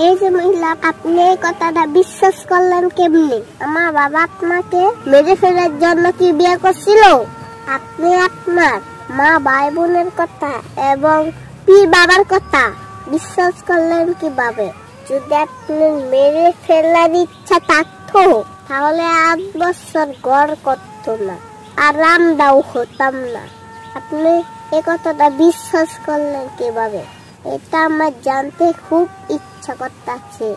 এই যে মহিলা, আপনি এই কথাটা বিশ্বাস করলেন কেমনি? আমার বাবা আপনাকে মেরে ফেলার জন্য কি বিয়ে করছিল? আপনি আপনার মা ভাই বোনের কথা এবং পীর বাবার কথা বিশ্বাস করলেন কিভাবে? যদি আপনার মেরে ফেলার ইচ্ছা থাকতো তাহলে 8 বছর ঘর করতো না, আরাম দাও হতাম না। আপনি এই কথাটা বিশ্বাস করলেন কিভাবে? এটা আমার জানতে খুব ইচ্ছা করতেছে,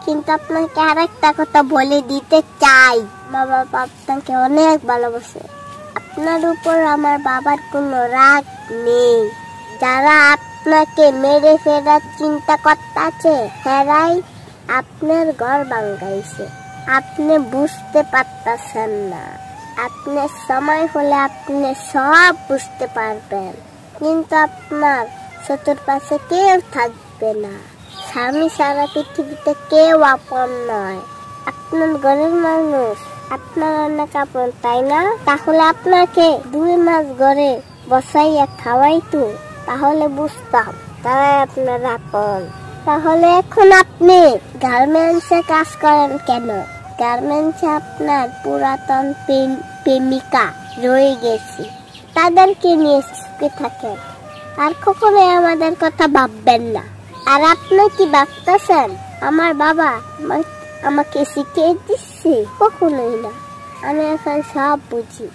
কিন্তু আপনাকে আরেকটা কথা বলে দিতে চাই। আমার বাবা আপনাকে অনেক ভালোবাসে। আপনার উপর আমার বাবার কোনো রাগ নেই। যারা আপনাকে মেরে ফেলার চিন্তা করতেছে হেরাই আপনার ঘর ভাঙাইছে। আপনি বুঝতে পারতেছেন না। আপনার সময় হলে আপনি সব বুঝতে পারবেন, কিন্তু আপনার চতুর্পাশে কেউ থাকবে না। স্বামী সারা পৃথিবীতে কেউ আপন নয়। আপনার ঘরের মানুষ আপনার অনেক আপন, তাই না? তাহলে আপনাকে 2 মাস ঘরে বসাইয়া খাওয়াইতো, তাহলে বুঝতাম তারাই আপনার আপন। তাহলে এখন আপনি গার্মেন্টসে কাজ করেন কেন? গার্মেন্টসে আপনার পুরাতন প্রেমিকা রয়ে গেছে, তাদেরকে নিয়ে সুখে থাকেন, আর কখনোই আমাদের কথা ভাববেন না। আর আপনি কি ভাবতেছেন আমার বাবা আমাকে শিখিয়ে দিচ্ছে? কখনোই না। আমি এখন সব বুঝি।